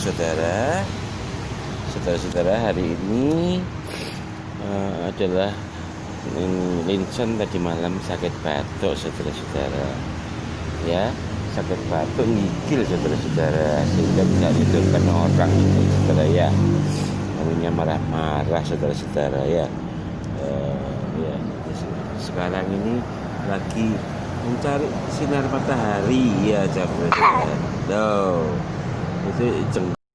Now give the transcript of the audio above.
saudara-saudara. Saudara-saudara, hari ini adalah Lincoln tadi malam sakit batuk, saudara-saudara. Ya, sakit batuk ngigil, saudara-saudara, sehingga bisa menidurkan orang, saudara ya. Namanya marah-marah, saudara-saudara ya. Ya, sekarang ini lagi mencari sinar matahari ya, saudara-saudara. Itu